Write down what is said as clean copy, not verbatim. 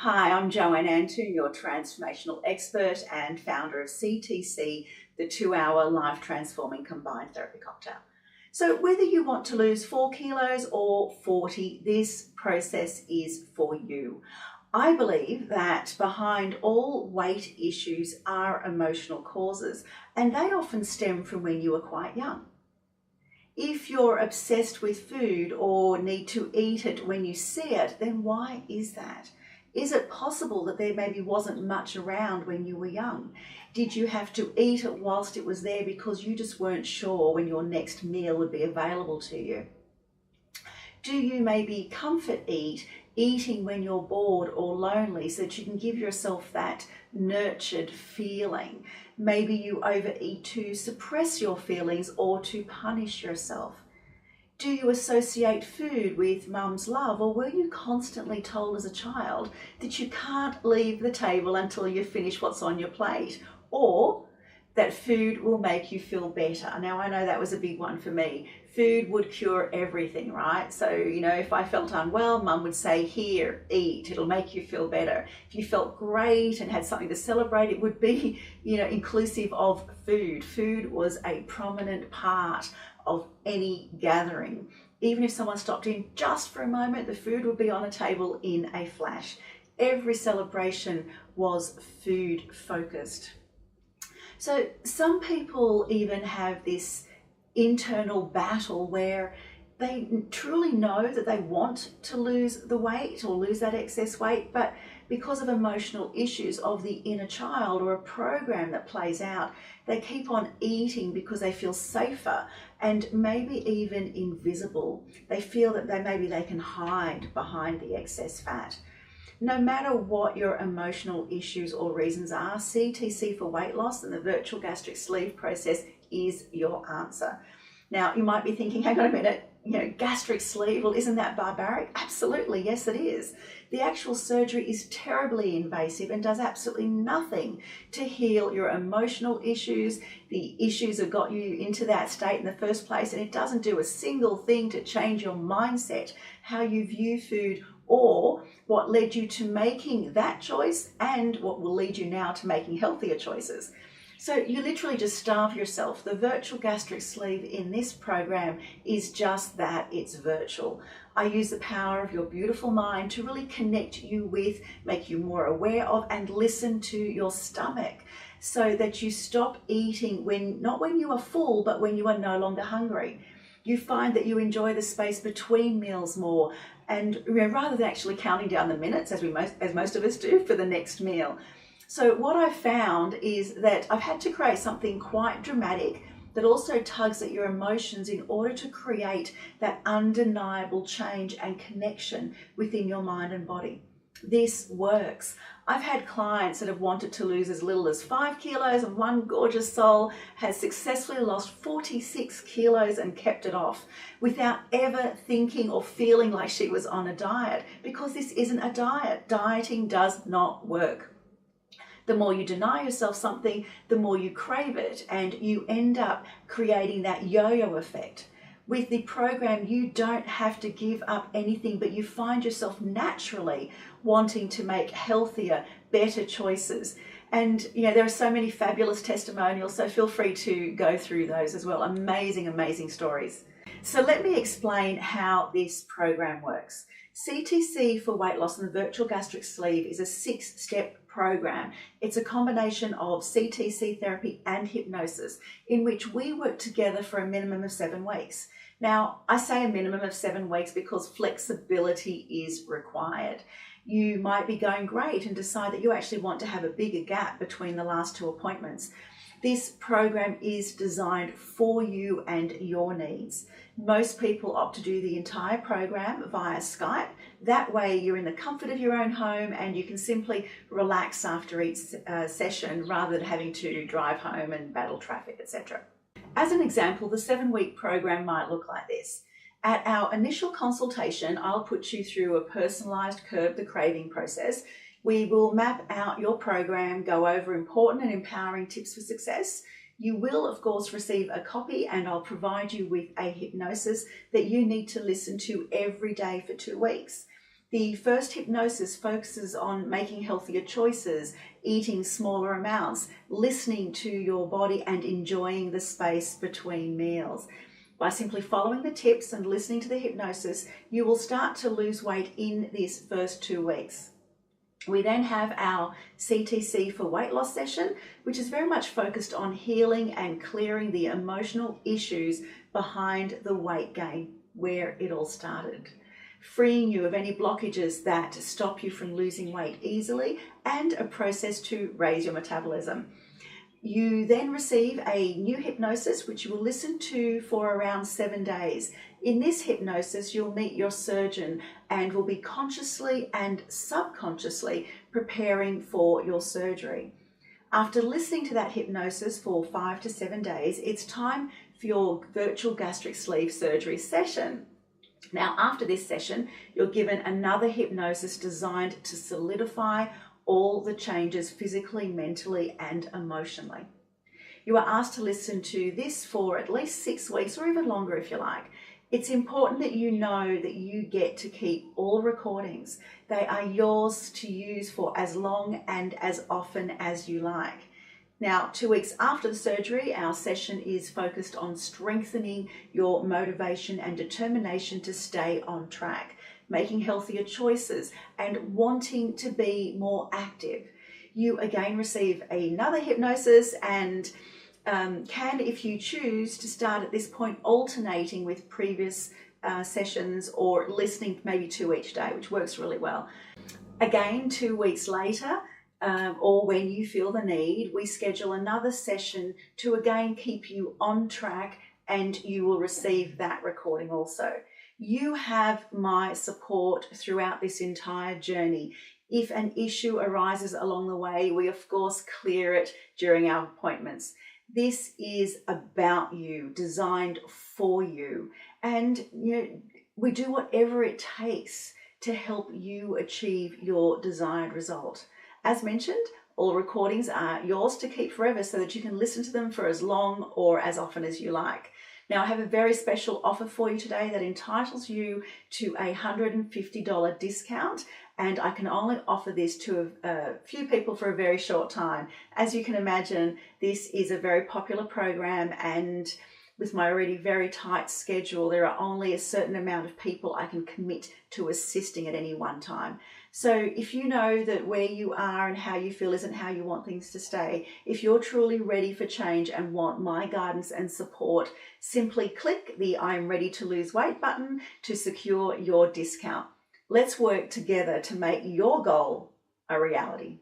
Hi, I'm Joanne Antoun, your transformational expert and founder of CTC, the 2-hour life transforming combined therapy cocktail. So whether you want to lose 4 kilos or 40, this process is for you. I believe that behind all weight issues are emotional causes, and they often stem from when you were quite young. If you're obsessed with food or need to eat it when you see it, then why is that? Is it possible that there maybe wasn't much around when you were young? Did you have to eat it whilst it was there because you just weren't sure when your next meal would be available to you? Do you maybe comfort eat, eating when you're bored or lonely so that you can give yourself that nurtured feeling? Maybe you overeat to suppress your feelings or to punish yourself. Do you associate food with mum's love, or were you constantly told as a child that you can't leave the table until you finish what's on your plate, or that food will make you feel better? Now, I know that was a big one for me. Food would cure everything, right? So, if I felt unwell, mum would say, here, eat, it'll make you feel better. If you felt great and had something to celebrate, it would be, inclusive of food. Food was a prominent part of any gathering. Even if someone stopped in just for a moment, the food would be on a table in a flash. Every celebration was food focused. So some people even have this internal battle where they truly know that they want to lose the weight or lose that excess weight, but because of emotional issues of the inner child or a program that plays out, they keep on eating because they feel safer and maybe even invisible. They feel that maybe they can hide behind the excess fat. No matter what your emotional issues or reasons are, CTC for weight loss and the virtual gastric sleeve process is your answer. Now, you might be thinking, hang on a minute, gastric sleeve, well, isn't that barbaric? Absolutely, yes, it is. The actual surgery is terribly invasive and does absolutely nothing to heal your emotional issues, the issues that got you into that state in the first place, and it doesn't do a single thing to change your mindset, how you view food, or what led you to making that choice and what will lead you now to making healthier choices. So you literally just starve yourself. The virtual gastric sleeve in this program is just that, it's virtual. I use the power of your beautiful mind to really connect you with, make you more aware of, and listen to your stomach so that you stop eating not when you are full, but when you are no longer hungry. You find that you enjoy the space between meals more, and rather than actually counting down the minutes, as most of us do, for the next meal. So what I've found is that I've had to create something quite dramatic that also tugs at your emotions in order to create that undeniable change and connection within your mind and body. This works. I've had clients that have wanted to lose as little as 5 kilos, and one gorgeous soul has successfully lost 46 kilos and kept it off without ever thinking or feeling like she was on a diet, because this isn't a diet. Dieting does not work. The more you deny yourself something, the more you crave it, and you end up creating that yo-yo effect. With the program, you don't have to give up anything, but you find yourself naturally wanting to make healthier, better choices. And there are so many fabulous testimonials, so feel free to go through those as well. Amazing, amazing stories. So let me explain how this program works. CTC for weight loss and the virtual gastric sleeve is a 6-step program. It's a combination of CTC therapy and hypnosis in which we work together for a minimum of 7 weeks. Now, I say a minimum of 7 weeks because flexibility is required. You might be going great and decide that you actually want to have a bigger gap between the last 2 appointments. This program is designed for you and your needs. Most people opt to do the entire program via Skype. That way you're in the comfort of your own home and you can simply relax after each session rather than having to drive home and battle traffic, etc. As an example, the 7-week program might look like this. At our initial consultation, I'll put you through a personalised curb the craving process. We will map out your program, go over important and empowering tips for success. You will, of course, receive a copy, and I'll provide you with a hypnosis that you need to listen to every day for 2 weeks. The first hypnosis focuses on making healthier choices, eating smaller amounts, listening to your body and enjoying the space between meals. By simply following the tips and listening to the hypnosis, you will start to lose weight in these first 2 weeks. We then have our CTC for weight loss session, which is very much focused on healing and clearing the emotional issues behind the weight gain, where it all started, freeing you of any blockages that stop you from losing weight easily, and a process to raise your metabolism. You then receive a new hypnosis, which you will listen to for around 7 days. In this hypnosis, you'll meet your surgeon and will be consciously and subconsciously preparing for your surgery. After listening to that hypnosis for 5 to 7 days, it's time for your virtual gastric sleeve surgery session. Now, after this session, you're given another hypnosis designed to solidify all the changes physically, mentally, and emotionally. You are asked to listen to this for at least 6 weeks or even longer if you like. It's important that you know that you get to keep all recordings. They are yours to use for as long and as often as you like. Now, 2 weeks after the surgery, our session is focused on strengthening your motivation and determination to stay on track, making healthier choices, and wanting to be more active. You again receive another hypnosis and can, if you choose, to start at this point alternating with previous sessions or listening maybe 2 each day, which works really well. Again, 2 weeks later, or when you feel the need, we schedule another session to again keep you on track, and you will receive that recording also. You have my support throughout this entire journey. If an issue arises along the way, we of course clear it during our appointments. This is about you, designed for you, and we do whatever it takes to help you achieve your desired result. As mentioned, all recordings are yours to keep forever so that you can listen to them for as long or as often as you like. Now, I have a very special offer for you today that entitles you to a $150 discount, and I can only offer this to a few people for a very short time. As you can imagine, this is a very popular program, and with my already very tight schedule, there are only a certain amount of people I can commit to assisting at any one time. So if you know that where you are and how you feel isn't how you want things to stay, if you're truly ready for change and want my guidance and support, simply click the I'm ready to lose weight button to secure your discount. Let's work together to make your goal a reality.